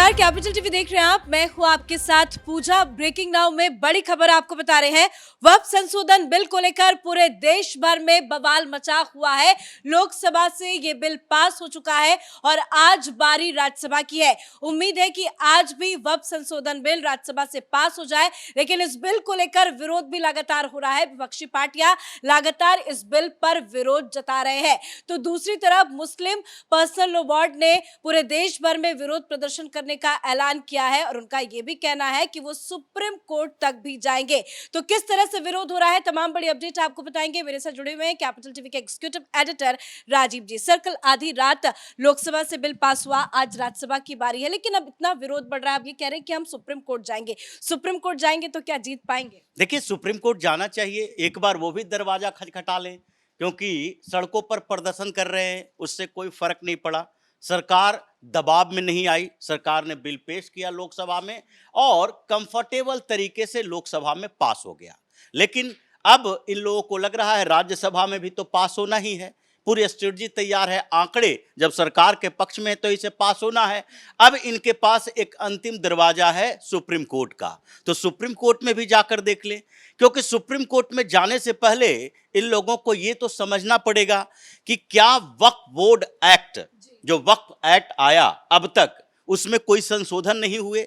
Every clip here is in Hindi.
नमस्कार, कैपिटल टीवी देख रहे हैं आप। मैं हूं आपके साथ पूजा। ब्रेकिंग नाउ में बड़ी खबर आपको बता रहे हैं। वक्फ संशोधन बिल को लेकर पूरे देश भर में बवाल मचा हुआ है। लोकसभा से ये बिल पास हो चुका है और आज बारी राज्यसभा की है। उम्मीद है कि आज भी वक्फ संशोधन बिल राज्यसभा से पास हो जाए, लेकिन इस बिल को लेकर विरोध भी लगातार हो रहा है। विपक्षी पार्टियां लगातार इस बिल पर विरोध जता रहे हैं, तो दूसरी तरफ मुस्लिम पर्सनल लॉ बोर्ड ने पूरे देश भर में विरोध प्रदर्शन करने का ऐलान किया है और उनका यह भी कहना है कि वो सुप्रीम कोर्ट तक भी जाएंगे। तो किस तरह से विरोध हो रहा है, तमाम बड़ी अपडेट आपको बताएंगे। मेरे साथ जुड़े हुए हैं कैपिटल टीवी के एग्जीक्यूटिव एडिटर राजीव जी। सर, कल आधी रात लोकसभा से बिल पास हुआ, आज राज्यसभा की बारी है, लेकिन अब इतना विरोध बढ़ रहा है। अब ये कह रहे हैं कि हम सुप्रीम कोर्ट जाएंगे। सुप्रीम कोर्ट जाएंगे तो क्या जीत पाएंगे? देखिए, सुप्रीम कोर्ट जाना चाहिए। एक बार वो भी दरवाजा खटखटा लें, क्योंकि सड़कों पर प्रदर्शन कर रहे हैं, उससे कोई फर्क नहीं पड़ा। सरकार दबाव में नहीं आई। सरकार ने बिल पेश किया लोकसभा में और कंफर्टेबल तरीके से लोकसभा में पास हो गया। लेकिन अब इन लोगों को लग रहा है राज्यसभा में भी तो पास होना ही है। पूरी स्ट्रेटजी तैयार है, आंकड़े जब सरकार के पक्ष में है तो इसे पास होना है। अब इनके पास एक अंतिम दरवाजा है सुप्रीम कोर्ट का, तो सुप्रीम कोर्ट में भी जाकर देख लें। क्योंकि सुप्रीम कोर्ट में जाने से पहले इन लोगों को ये तो समझना पड़ेगा कि क्या वक्फ बोर्ड एक्ट, जो वक्फ एक्ट आया अब तक, उसमें कोई संशोधन नहीं हुए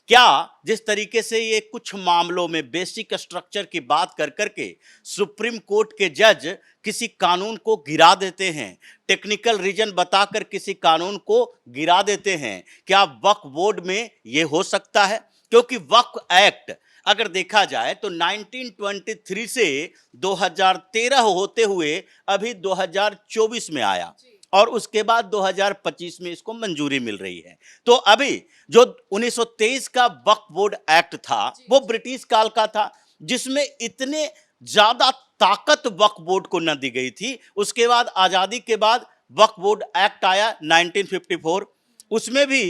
क्या? जिस तरीके से ये कुछ मामलों में बेसिक स्ट्रक्चर की बात कर करके सुप्रीम कोर्ट के जज किसी कानून को गिरा देते हैं, टेक्निकल रीजन बताकर किसी कानून को गिरा देते हैं, क्या वक्फ बोर्ड में ये हो सकता है? क्योंकि वक्फ एक्ट अगर देखा जाए तो 1923 से 2013 होते हुए अभी 2024 में आया और उसके बाद 2025 में इसको मंजूरी मिल रही है। तो अभी जो 1923 का वक्फ बोर्ड एक्ट था वो ब्रिटिश काल का था, जिसमें इतने ज्यादा ताकत वक्फ बोर्ड को न दी गई थी। उसके बाद आजादी के बाद वक्फ बोर्ड एक्ट आया 1954, उसमें भी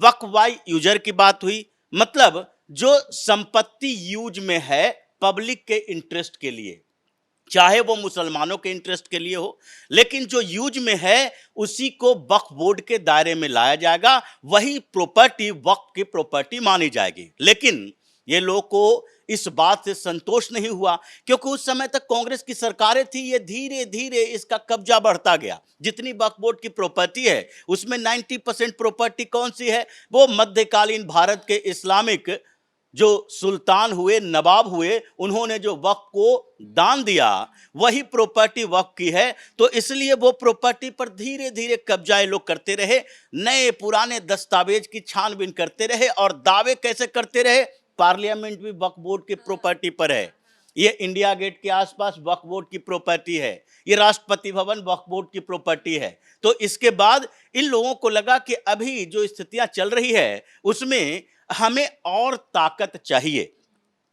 वक्फ बाय यूजर की बात हुई। मतलब जो संपत्ति यूज में है पब्लिक के इंटरेस्ट के लिए, चाहे वो मुसलमानों के इंटरेस्ट के लिए हो, लेकिन जो यूज में है उसी को वक्फ बोर्ड के दायरे में लाया जाएगा, वही प्रॉपर्टी वक्फ की प्रॉपर्टी मानी जाएगी। लेकिन ये लोग को इस बात से संतोष नहीं हुआ, क्योंकि उस समय तक कांग्रेस की सरकारें थी। ये धीरे धीरे इसका कब्जा बढ़ता गया। जितनी वक्फ बोर्ड की प्रॉपर्टी है उसमें 90% प्रॉपर्टी कौन सी है? वो मध्यकालीन भारत के इस्लामिक जो सुल्तान हुए, नवाब हुए, उन्होंने जो वक्फ को दान दिया वही प्रॉपर्टी वक्फ की है। तो इसलिए वो प्रॉपर्टी पर धीरे धीरे कब्जा लोग करते रहे, नए पुराने दस्तावेज की छानबीन करते रहे और दावे कैसे करते रहे? पार्लियामेंट भी वक्फ बोर्ड की प्रॉपर्टी पर है, ये इंडिया गेट के आसपास वक्फ बोर्ड की प्रॉपर्टी है, ये राष्ट्रपति भवन वक्फ बोर्ड की प्रॉपर्टी है। तो इसके बाद इन लोगों को लगा कि अभी जो स्थितियां चल रही है उसमें हमें और ताकत चाहिए।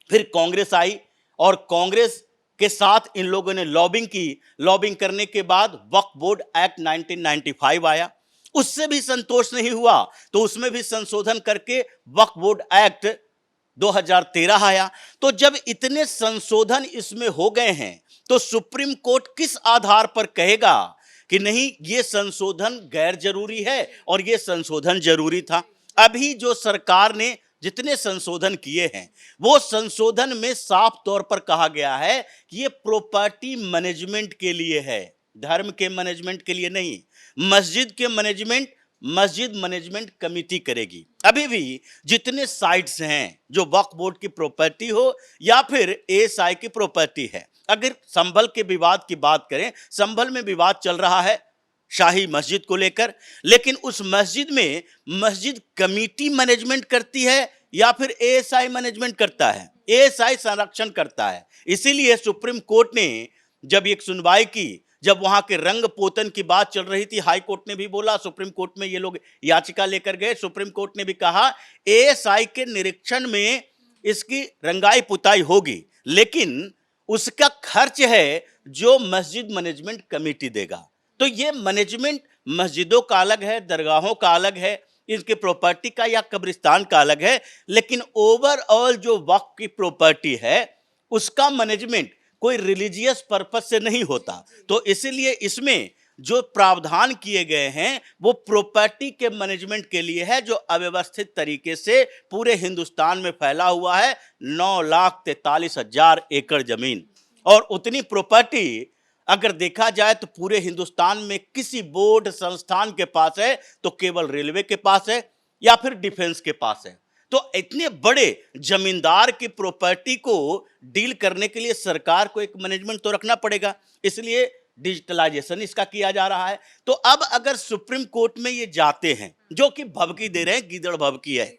फिर कांग्रेस आई और कांग्रेस के साथ इन लोगों ने लॉबिंग की। लॉबिंग करने के बाद वक्फ बोर्ड एक्ट 1995 आया, उससे भी संतोष नहीं हुआ तो उसमें भी संशोधन करके वक्फ बोर्ड एक्ट 2013 आया। तो जब इतने संशोधन इसमें हो गए हैं तो सुप्रीम कोर्ट किस आधार पर कहेगा कि नहीं ये संशोधन गैर जरूरी है और ये संशोधन जरूरी था? अभी जो सरकार ने जितने संशोधन किए हैं वो संशोधन में साफ तौर पर कहा गया है कि ये प्रॉपर्टी मैनेजमेंट के लिए है, धर्म के मैनेजमेंट के लिए नहीं। मस्जिद के मैनेजमेंट मस्जिद मैनेजमेंट कमेटी करेगी। अभी भी जितने साइट्स हैं जो वक्फ बोर्ड की प्रॉपर्टी हो या फिर एएसआई की प्रॉपर्टी है, अगर संभल के विवाद की बात करें, संभल में विवाद चल रहा है शाही मस्जिद को लेकर, लेकिन उस मस्जिद में मस्जिद कमेटी मैनेजमेंट करती है या फिर एएसआई मैनेजमेंट करता है? एएसआई संरक्षण करता है। इसीलिए सुप्रीम कोर्ट ने जब एक सुनवाई की, जब वहां के रंग पोतन की बात चल रही थी, हाई कोर्ट ने भी बोला, सुप्रीम कोर्ट में ये लोग याचिका लेकर गए, सुप्रीम कोर्ट ने भी कहा एएसआई के निरीक्षण में इसकी रंगाई पुताई होगी, लेकिन उसका खर्च है जो मस्जिद मैनेजमेंट कमेटी देगा। तो ये मैनेजमेंट मस्जिदों का अलग है, दरगाहों का अलग है, इनकी प्रॉपर्टी का या कब्रिस्तान का अलग है, लेकिन ओवरऑल जो वक्फ की प्रॉपर्टी है उसका मैनेजमेंट कोई रिलीजियस पर्पस से नहीं होता। तो इसीलिए इसमें जो प्रावधान किए गए हैं वो प्रॉपर्टी के मैनेजमेंट के लिए है, जो अव्यवस्थित तरीके से पूरे हिंदुस्तान में फैला हुआ है। 9,43,000 एकड़ जमीन और उतनी प्रॉपर्टी अगर देखा जाए तो पूरे हिंदुस्तान में किसी बोर्ड संस्थान के पास है तो केवल रेलवे के पास है या फिर डिफेंस के पास है। तो इतने बड़े जमींदार की प्रॉपर्टी को डील करने के लिए सरकार को एक मैनेजमेंट तो रखना पड़ेगा, इसलिए डिजिटलाइजेशन इसका किया जा रहा है। तो अब अगर सुप्रीम कोर्ट में ये जाते हैं, जो कि भभकी दे रहे हैं, गीदड़ भभकी है,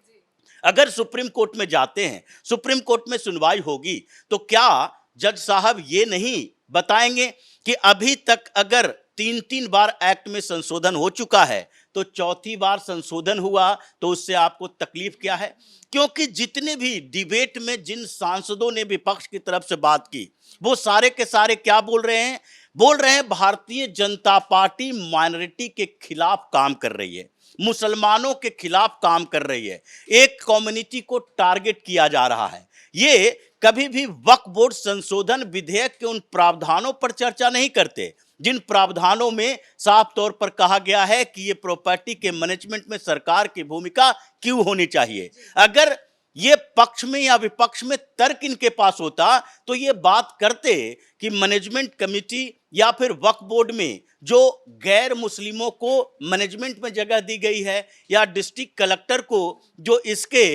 अगर सुप्रीम कोर्ट में जाते हैं, सुप्रीम कोर्ट में सुनवाई होगी, तो क्या जज साहब ये नहीं बताएंगे कि अभी तक अगर 3 बार एक्ट में संशोधन हो चुका है तो चौथी बार संशोधन हुआ तो उससे आपको तकलीफ क्या है? क्योंकि जितने भी डिबेट में जिन सांसदों ने विपक्ष की तरफ से बात की वो सारे के सारे क्या बोल रहे हैं? बोल रहे हैं भारतीय जनता पार्टी माइनॉरिटी के खिलाफ काम कर रही है, मुसलमानों के खिलाफ काम कर रही है, एक कम्युनिटी को टारगेट किया जा रहा है। ये कभी भी वक्फ बोर्ड संशोधन विधेयक के उन प्रावधानों पर चर्चा नहीं करते जिन प्रावधानों में साफ तौर पर कहा गया है कि ये प्रॉपर्टी के मैनेजमेंट में सरकार की भूमिका क्यों होनी चाहिए। अगर ये पक्ष में या विपक्ष में तर्क इनके पास होता तो ये बात करते कि मैनेजमेंट कमेटी या फिर वक्फ बोर्ड में जो गैर मुस्लिमों को मैनेजमेंट में जगह दी गई है या डिस्ट्रिक्ट कलेक्टर को जो इसके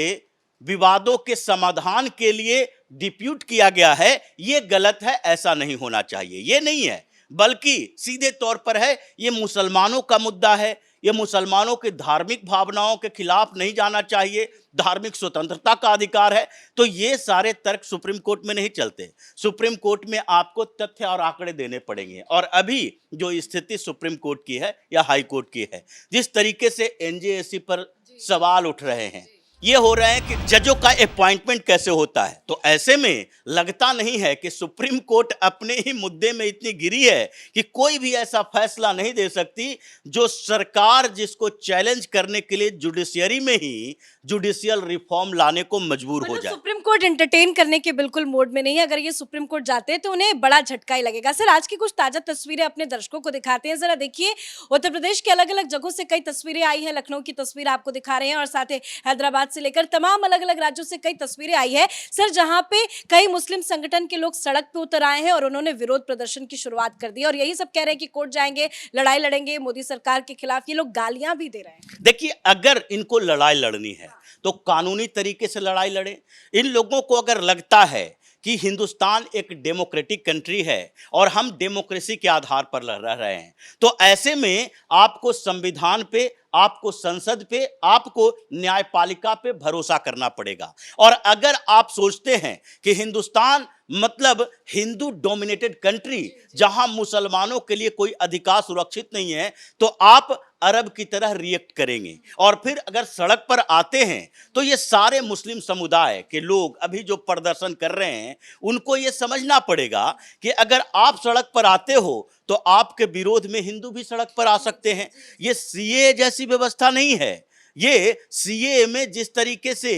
विवादों के समाधान के लिए डिप्यूट किया गया है, ये गलत है, ऐसा नहीं होना चाहिए। ये नहीं है, बल्कि सीधे तौर पर है ये मुसलमानों का मुद्दा है, ये मुसलमानों के धार्मिक भावनाओं के खिलाफ नहीं जाना चाहिए, धार्मिक स्वतंत्रता का अधिकार है। तो ये सारे तर्क सुप्रीम कोर्ट में नहीं चलते। सुप्रीम कोर्ट में आपको तथ्य और आंकड़े देने पड़ेंगे। और अभी जो स्थिति सुप्रीम कोर्ट की है या हाई कोर्ट की है, जिस तरीके से एनजेएसी पर सवाल उठ रहे हैं, ये हो रहा है कि जजों का अपॉइंटमेंट कैसे होता है, तो ऐसे में लगता नहीं है कि सुप्रीम कोर्ट अपने ही मुद्दे में इतनी गिरी है कि कोई भी ऐसा फैसला नहीं दे सकती जो सरकार जिसको चैलेंज करने के लिए जुडिशियरी में ही जुडिशियल रिफॉर्म लाने को मजबूर हो जाए। सुप्रीम कोर्ट एंटरटेन करने के बिल्कुल मूड में नहीं है। अगर ये सुप्रीम कोर्ट जाते हैं तो उन्हें बड़ा झटका ही लगेगा। सर, आज की कुछ ताजा तस्वीरें अपने दर्शकों को दिखाते हैं। जरा देखिए, उत्तर प्रदेश के अलग अलग जगहों से कई तस्वीरें आई हैं। लखनऊ की तस्वीर आपको दिखा रहे हैं और साथ ही हैदराबाद से लेकर तमाम अलग अलग राज्यों से कई तस्वीरें आई है सर, जहां पे कई मुस्लिम संगठन के लोग सड़क पे उतर आए हैं और उन्होंने विरोध प्रदर्शन की शुरुआत कर दी और यही सब कह रहे हैं कि कोर्ट जाएंगे, लड़ाई लड़ेंगे मोदी सरकार के खिलाफ। ये लोग गालियां भी दे रहे हैं। देखिए, अगर इनको लड़ाई लड़नी है तो कानूनी तरीके से लड़ाई लड़े। इन लोगों को अगर लगता है कि हिंदुस्तान एक डेमोक्रेटिक कंट्री है और हम डेमोक्रेसी के आधार पर रह रहे हैं, तो ऐसे में आपको संविधान पे, आपको संसद पे, आपको न्यायपालिका पे भरोसा करना पड़ेगा। और अगर आप सोचते हैं कि हिंदुस्तान मतलब हिंदू डोमिनेटेड कंट्री जहां मुसलमानों के लिए कोई अधिकार सुरक्षित नहीं है, तो आप अरब की तरह रिएक्ट करेंगे। और फिर अगर सड़क पर आते हैं तो ये सारे मुस्लिम समुदाय के लोग अभी जो प्रदर्शन कर रहे हैं, उनको ये समझना पड़ेगा कि अगर आप सड़क पर आते हो तो आपके विरोध में हिंदू भी सड़क पर आ सकते हैं। ये सीए जैसी व्यवस्था नहीं है। ये सीए में जिस तरीके से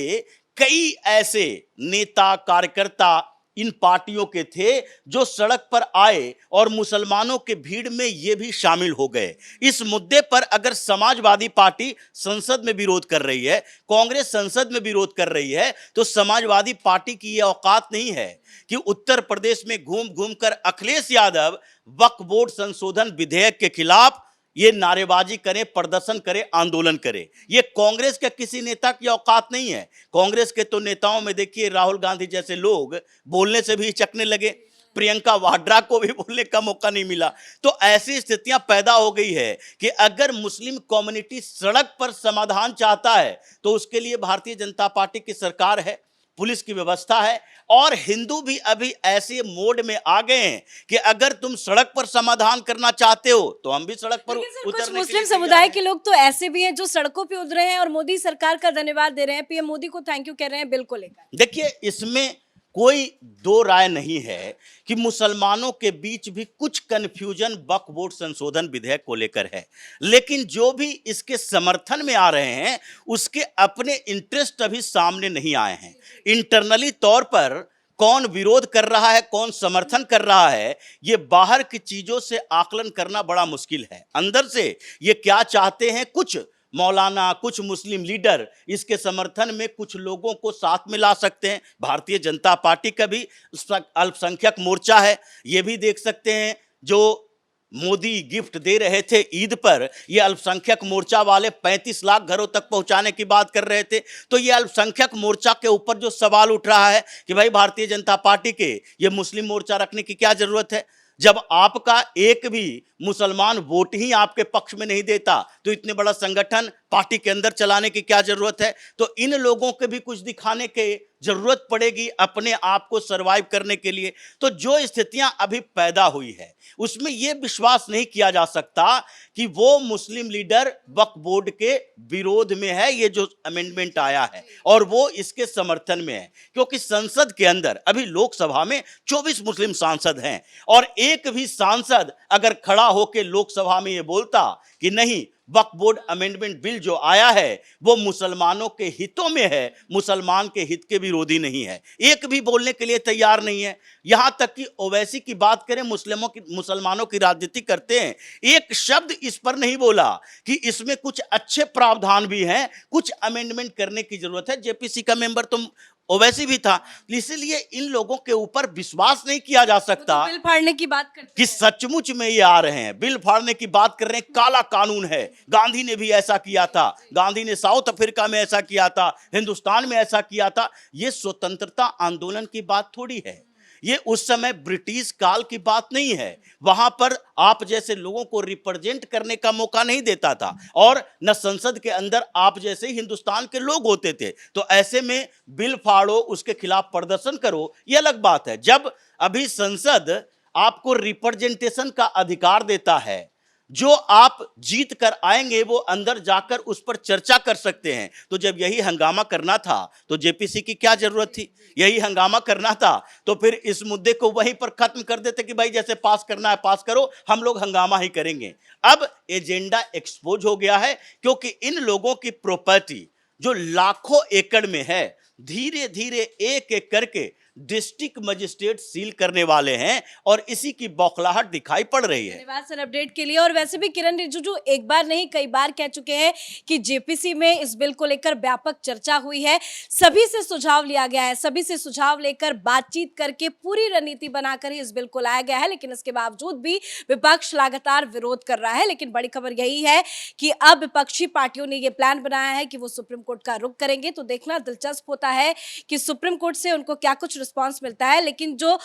कई ऐसे नेता कार्यकर्ता इन पार्टियों के थे जो सड़क पर आए और मुसलमानों के भीड़ में ये भी शामिल हो गए। इस मुद्दे पर अगर समाजवादी पार्टी संसद में विरोध कर रही है, कांग्रेस संसद में विरोध कर रही है, तो समाजवादी पार्टी की ये औकात नहीं है कि उत्तर प्रदेश में घूम घूम कर अखिलेश यादव वक्फ बोर्ड संशोधन विधेयक के खिलाफ ये नारेबाजी करे, प्रदर्शन करे, आंदोलन करे। ये कांग्रेस के किसी नेता की औकात नहीं है। कांग्रेस के तो नेताओं में देखिए राहुल गांधी जैसे लोग बोलने से भी हिचकने लगे, प्रियंका वाड्रा को भी बोलने का मौका नहीं मिला। तो ऐसी स्थितियां पैदा हो गई है कि अगर मुस्लिम कम्युनिटी सड़क पर समाधान चाहता है तो उसके लिए भारतीय जनता पार्टी की सरकार है, पुलिस की व्यवस्था है। और हिंदू भी अभी ऐसे मोड में आ गए हैं कि अगर तुम सड़क पर समाधान करना चाहते हो तो हम भी सड़क पर उतरने कुछ मुस्लिम समुदाय के लोग तो ऐसे भी हैं जो सड़कों पे उतरे हैं और मोदी सरकार का धन्यवाद दे रहे हैं, पीएम मोदी को थैंक यू कह रहे हैं बिल को लेकर। देखिए, इसमें कोई दो राय नहीं है कि मुसलमानों के बीच भी कुछ कंफ्यूजन वक्फ बोर्ड संशोधन विधेयक को लेकर है, लेकिन जो भी इसके समर्थन में आ रहे हैं उसके अपने इंटरेस्ट अभी सामने नहीं आए हैं। इंटरनली तौर पर कौन विरोध कर रहा है, कौन समर्थन कर रहा है, ये बाहर की चीजों से आकलन करना बड़ा मुश्किल है। अंदर से ये क्या चाहते हैं, कुछ मौलाना, कुछ मुस्लिम लीडर इसके समर्थन में कुछ लोगों को साथ में ला सकते हैं। भारतीय जनता पार्टी का भी अल्पसंख्यक मोर्चा है, ये भी देख सकते हैं। जो मोदी गिफ्ट दे रहे थे ईद पर, ये अल्पसंख्यक मोर्चा वाले 35 लाख घरों तक पहुंचाने की बात कर रहे थे। तो ये अल्पसंख्यक मोर्चा के ऊपर जो सवाल उठ रहा है कि भाई भारतीय जनता पार्टी के ये मुस्लिम मोर्चा रखने की क्या जरूरत है, जब आपका एक भी मुसलमान वोट ही आपके पक्ष में नहीं देता, तो इतने बड़ा संगठन पार्टी के अंदर चलाने की क्या जरूरत है। तो इन लोगों के भी कुछ दिखाने की जरूरत पड़ेगी अपने आप को सरवाइव करने के लिए। तो जो स्थितियां अभी पैदा हुई है उसमें यह विश्वास नहीं किया जा सकता कि वो मुस्लिम लीडर वक्फ बोर्ड के विरोध में है, ये जो अमेंडमेंट आया है, और वो इसके समर्थन में है। क्योंकि संसद के अंदर अभी लोकसभा में 24 मुस्लिम सांसद हैं, और एक भी सांसद अगर खड़ा होकर लोकसभा में ये बोलता कि नहीं, वक्फ बोर्ड अमेंडमेंट बिल जो आया है वो मुसलमानों के हितों में है, मुसलमान के हित के विरोधी नहीं है, एक भी बोलने के लिए तैयार नहीं है। यहां तक कि ओवैसी की बात करें, मुसलमानों की राजनीति करते हैं, एक शब्द इस पर नहीं बोला कि इसमें कुछ अच्छे प्रावधान भी हैं, कुछ अमेंडमेंट करने की जरूरत है। जेपीसी का मेंबर तो ओवैसी भी था, इसलिए इन लोगों के ऊपर विश्वास नहीं किया जा सकता। तो बिल फाड़ने की बात करते कि सचमुच में ये आ रहे हैं, बिल फाड़ने की बात कर रहे हैं। काला कानून है, गांधी ने भी ऐसा किया था, गांधी ने साउथ अफ्रीका में ऐसा किया था, हिंदुस्तान में ऐसा किया था। ये स्वतंत्रता आंदोलन की बात थोड़ी है, ये उस समय ब्रिटिश काल की बात नहीं है। वहां पर आप जैसे लोगों को रिप्रेजेंट करने का मौका नहीं देता था, और न संसद के अंदर आप जैसे हिंदुस्तान के लोग होते थे। तो ऐसे में बिल फाड़ो, उसके खिलाफ प्रदर्शन करो, ये अलग बात है। जब अभी संसद आपको रिप्रेजेंटेशन का अधिकार देता है, जो आप जीत कर आएंगे वो अंदर जाकर उस पर चर्चा कर सकते हैं। तो जब यही हंगामा करना था तो जेपीसी की क्या जरूरत थी? यही हंगामा करना था तो फिर इस मुद्दे को वहीं पर खत्म कर देते कि भाई जैसे पास करना है पास करो, हम लोग हंगामा ही करेंगे। अब एजेंडा एक्सपोज हो गया है, क्योंकि इन लोगों की प्रॉपर्टी जो लाखों एकड़ में है, धीरे धीरे एक एक करके डिस्ट्रिक्ट मजिस्ट्रेट सील करने वाले हैं, और इसी की बौखलाहट दिखाई पड़ रही है। धन्यवाद सर अपडेट के लिए। और वैसे भी किरण रिजिजू एक बार नहीं कई बार कह चुके हैं कि जेपीसी में इस बिल को लेकर व्यापक चर्चा हुई है, सभी से सुझाव लिया गया है, सभी से सुझाव लेकर बातचीत करके पूरी रणनीति बनाकर ही इस बिल को लाया गया है। लेकिन इसके बावजूद भी विपक्ष लगातार विरोध कर रहा है। लेकिन बड़ी खबर यही है कि अब विपक्षी पार्टियों ने यह प्लान बनाया है कि वो सुप्रीम कोर्ट का रुख करेंगे। तो देखना दिलचस्प होता है कि सुप्रीम कोर्ट से उनको क्या कुछ रिस्पांस मिलता है। लेकिन जो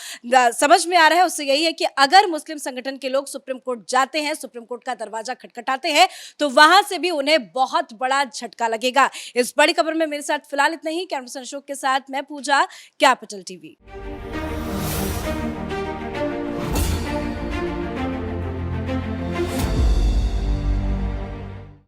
समझ में आ रहा है उससे यही है कि अगर मुस्लिम संगठन के लोग सुप्रीम कोर्ट जाते हैं, सुप्रीम कोर्ट का दरवाजा खटखटाते हैं, तो वहां से भी उन्हें बहुत बड़ा झटका लगेगा। इस बड़ी खबर में मेरे साथ फिलहाल इतना ही। कैमरा पर्सन अशोक के साथ मैं पूजा, कैपिटल टीवी।